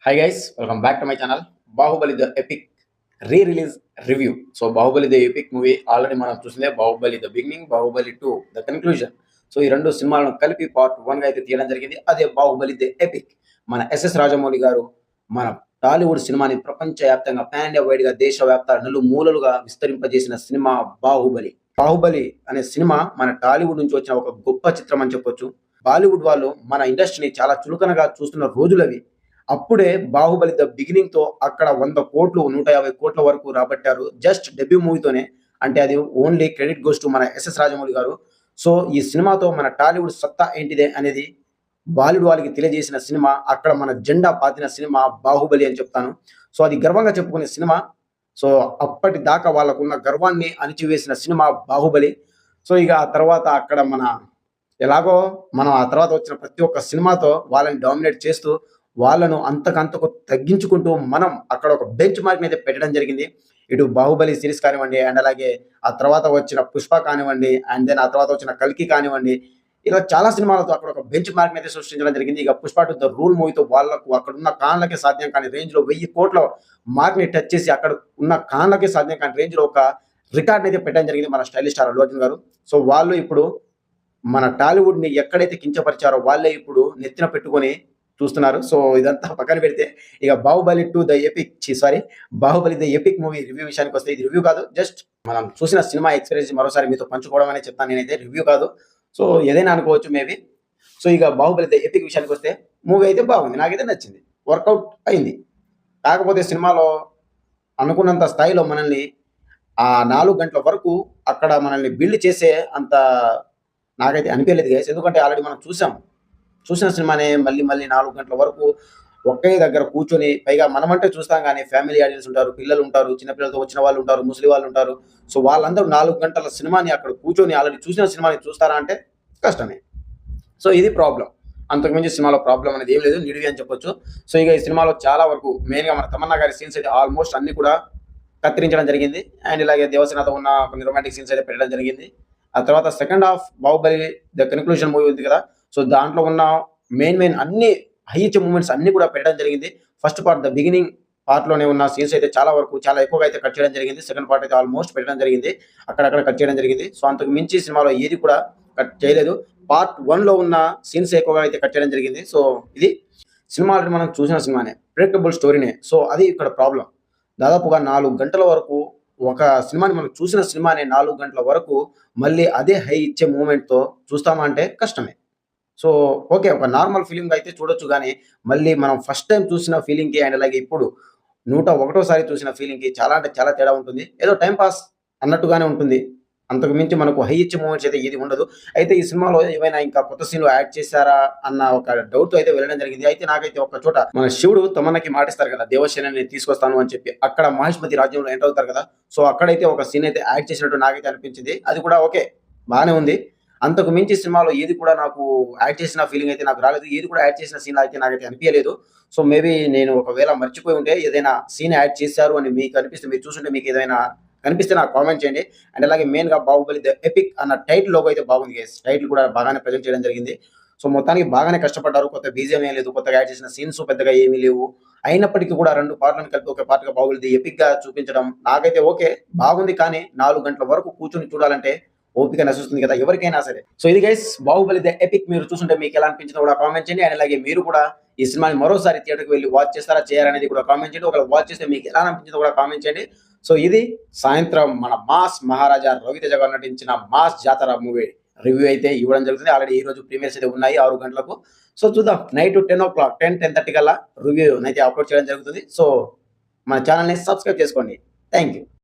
Hi guys, welcome back to my channel. Bahubali the Epic re-release review. So Bahubali the Epic movie already మనం చూసిందే. Bahubali the beginning, Bahubali 2 the conclusion. So ఈ రెండు సినిమాలను కలిపి part 1 గా అయితే తీయడం జరిగింది. అదే బాహుబలి ది ఎపిక్. మన ఎస్ఎస్ రాజమౌళి గారు మన టాలీవుడ్ సినిమాని ప్రపంచవ్యాప్తంగా పాన్ ఇండియా వైడ్ గా దేశవ్యాప్త నలుమూలలుగా విస్తరింపజేసిన సినిమా బాహుబలి. బాహుబలి అనే సినిమా మన టాలీవుడ్ నుంచి వచ్చిన ఒక గొప్ప చిత్రం అని చెప్పొచ్చు. బాలీవుడ్ వాళ్ళు మన ఇండస్ట్రీని చాలా చులకనగా చూస్తున్న రోజులవి. అప్పుడే బాహుబలి ద బిగినింగ్ తో అక్కడ 100 కోట్లు 150 కోట్ల వరకు రాబట్టారు జస్ట్ డెబ్యూ మూవీతోనే. అంటే అది ఓన్లీ క్రెడిట్ గోస్ టు మన ఎస్ఎస్ రాజమౌళి గారు. సో ఈ సినిమాతో మన టాలీవుడ్ సత్తా ఏంటిదే అనేది బాలీవుడ్ వాళ్ళకి తెలియజేసిన సినిమా, అక్కడ మన జెండా పాతిన సినిమా బాహుబలి అని చెప్తాను. సో అది గర్వంగా చెప్పుకునే సినిమా. సో అప్పటిదాకా వాళ్ళకున్న గర్వాన్ని అణిచివేసిన సినిమా బాహుబలి. సో ఇక ఆ తర్వాత అక్కడ ఎలాగో మనం ఆ తర్వాత వచ్చిన ప్రతి ఒక్క సినిమాతో వాళ్ళని డామినేట్ చేస్తూ వాళ్ళను అంతకంతకు తగ్గించుకుంటూ మనం అక్కడ ఒక బెంచ్ మార్క్ అయితే పెట్టడం జరిగింది. ఇటు బాహుబలి సిరీస్ కానివ్వండి, అండ్ అలాగే ఆ తర్వాత వచ్చిన పుష్ప కానివ్వండి, అండ్ దెన్ ఆ తర్వాత వచ్చిన కల్కి కానివ్వండి, ఇలా చాలా సినిమాలతో అక్కడ ఒక బెంచ్ మార్క్ అయితే సృష్టించడం జరిగింది. ఇక పుష్ప టు ద రూల్ మూవీతో వాళ్ళకు అక్కడ ఉన్న కాన్లకి సాధ్యం కాని రేంజ్ లో 1000 కోట్ల మార్క్ ని టచ్ చేసి అక్కడ ఉన్న కాన్లకి సాధ్యం కాని రేంజ్ లో ఒక రికార్డ్ అయితే పెట్టడం జరిగింది మన స్టైలిష్ స్టార్ అల్లు అర్జున్ గారు. సో వాళ్ళు ఇప్పుడు మన టాలీవుడ్ ని ఎక్కడైతే కించపరిచారో వాళ్ళే ఇప్పుడు నెత్తిన పెట్టుకొని చూస్తున్నారు. సో ఇదంతా పక్కన పెడితే ఇక Baahubali to the epic Baahubali the epic movie review విషయానికి వస్తే, ఇది రివ్యూ కాదు, జస్ట్ మనం చూసిన సినిమా ఎక్స్పీరియన్స్ మరోసారి మీతో పంచుకోవడం అనే చెప్తాను. నేనైతే రివ్యూ కాదు, సో ఏదైనా అనుకోవచ్చు మేబీ. సో ఇక బాహుబలి ద ఎపిక్ విషయానికి వస్తే మూవీ అయితే బాగుంది, నాకైతే నచ్చింది, వర్కౌట్ అయింది. కాకపోతే సినిమాలో అనుకున్నంత స్థాయిలో మనల్ని ఆ 4 గంటల వరకు అక్కడ మనల్ని బిల్డ్ చేసే అంత నాకైతే అనిపించలేదు గైస్. ఎందుకంటే ఆల్రెడీ మనం చూసిన సినిమానే మళ్ళీ మళ్ళీ 4 గంటల వరకు ఒకే దగ్గర కూర్చొని, పైగా మనమంటే చూస్తాం కానీ ఫ్యామిలీ ఆడియన్స్ ఉంటారు, పిల్లలు ఉంటారు, చిన్నపిల్లలతో వచ్చిన వాళ్ళు ఉంటారు, ముసలి వాళ్ళు ఉంటారు. సో వాళ్ళందరూ 4 గంటల సినిమాని అక్కడ కూర్చొని ఆల్రెడీ చూసిన సినిమాని చూస్తారా అంటే కష్టమే. సో ఇది ప్రాబ్లం. అంతకుమించి సినిమాలో ప్రాబ్లం అనేది ఏం లేదు, నిడివి అని చెప్పొచ్చు. సో ఇక ఈ సినిమాలో చాలా వరకు మెయిన్గా మన తమన్నా గారి సీన్స్ అయితే ఆల్మోస్ట్ అన్ని కూడా కత్తిరించడం జరిగింది. అండ్ ఇలాగే దేవసేనతో ఉన్న కొన్ని రొమాంటిక్ సీన్స్ అయితే పెట్టడం జరిగింది. ఆ తర్వాత second half Baahubali the conclusion movie ఉంది కదా, సో దాంట్లో ఉన్న మెయిన్ అన్ని హై ఇచ్చే మూమెంట్స్ అన్ని కూడా పెట్టడం జరిగింది. First part the beginning part లోనే ఉన్న సీన్స్ అయితే చాలా వరకు చాలా ఎక్కువగా అయితే కట్ చేయడం జరిగింది. సెకండ్ పార్ట్ అయితే ఆల్మోస్ట్ పెట్టడం జరిగింది, అక్కడక్కడ కట్ చేయడం జరిగింది. సో అంతకు మించి సినిమాలో ఏది కూడా కట్ చేయలేదు. పార్ట్ 1 లో ఉన్న సీన్స్ ఎక్కువగా అయితే కట్ చేయడం జరిగింది. సో ఇది సినిమా ఆల్రెడీ మనం చూసిన సినిమానే, ప్రెడిక్టబుల్ స్టోరీనే. సో అది ఇక్కడ ప్రాబ్లం. దాదాపుగా 4 గంటల వరకు ఒక సినిమాని మనం చూసిన సినిమానే 4 గంటల వరకు మళ్ళీ అదే హై ఇచ్చే మూమెంట్తో చూస్తామా అంటే కష్టమే. సో ఓకే, ఒక నార్మల్ ఫీలింగ్ అయితే చూడొచ్చు, కానీ మళ్ళీ మనం ఫస్ట్ టైం చూసిన ఫీలింగ్కి అండ్ అలాగే ఇప్పుడు 101సారి చూసిన ఫీలింగ్కి చాలా అంటే చాలా తేడా ఉంటుంది. ఏదో టైం పాస్ అన్నట్టుగానే ఉంటుంది, అంతకు మించి మనకు హై ఇచ్చే మూమెంట్స్ అయితే ఏది ఉండదు. అయితే ఈ సినిమాలో ఏమైనా ఇంకా కొత్త సీన్లు యాడ్ చేశారా అన్న ఒక డౌట్ అయితే వెళ్ళడం జరిగింది. అయితే నాకైతే ఒక చోట మన శివుడు తమన్నకి మాటిస్తారు కదా, దేవసేనని తీసుకొస్తాను అని చెప్పి, అక్కడ మహేష్మతి రాజ్యంలో ఎంటర్ అవుతారు కదా, సో అక్కడైతే ఒక సీన్ అయితే యాడ్ చేసినట్టు నాకైతే అనిపించింది. అది కూడా ఓకే, బాగానే ఉంది. అంతకు మించి సినిమాలో ఏది కూడా నాకు యాడ్ చేసిన ఫీలింగ్ అయితే నాకు రాలేదు, ఏది కూడా యాడ్ చేసిన సీన్ అయితే నాకైతే అనిపించలేదు. సో మేబీ నేను ఒకవేళ మర్చిపోయి ఉంటే ఏదైనా సీన్ యాడ్ చేశారు అని మీకు అనిపిస్తే, మీరు చూసుంటే మీకు ఏదైనా కనిపిస్తే నాకు కామెంట్ చేయండి. అండ్ అలాగే మెయిన్గా బాహుబలి ద ఎపిక్ అన్న టైటిల్ లోగో అయితే బాగుంది గైస్, టైటిల్ కూడా బాగానే ప్రజెంట్ చేయడం జరిగింది. సో మొత్తానికి బాగానే కష్టపడ్డారు. కొత్త బీజిఎం ఏం లేదు, కొత్తగా యాడ్ చేసిన సీన్స్ పెద్దగా ఏమీ లేవు. అయినప్పటికీ కూడా 2 పార్ట్లను కలిపి ఒక పార్ట్గా బాహుబలి ది ఎపిక్ గా చూపించడం నాకైతే ఓకే, బాగుంది. కానీ 4 గంటల వరకు కూర్చొని చూడాలంటే ఓపిక నశిస్తుంది కదా ఎవరికైనా సరే. సో ఇది గైస్ బాహుబలి ద ఎపిక్. మీరు చూస్తుంటే మీకు ఎలా అనిపించిందో కూడా కామెంట్ చేయండి. అండ్ అలాగే మీరు కూడా ఈ సినిమాని మరోసారి థియేటర్కి వెళ్ళి వాచ్ చేస్తారా చేయాలనేది కూడా కామెంట్ చేయండి. ఒకవేళ వాచ్ చేస్తే మీకు ఎలా అనిపించిందో కూడా కామెంట్ చేయండి. సో ఇది సాయంత్రం మన మాస్ మహారాజా రవితేజ గారు నటించిన మాస్ జాతర మూవీ రివ్యూ అయితే ఇవ్వడం జరుగుతుంది. ఆల్రెడీ ఈ రోజు ప్రీమియర్స్ అయితే ఉన్నాయి 6 గంటలకు. సో చూద్దాం, నైట్ 10:30 కల్లా రివ్యూ అయితే అప్లోడ్ చేయడం జరుగుతుంది. సో మన ఛానల్ని సబ్స్క్రైబ్ చేసుకోండి. Thank you.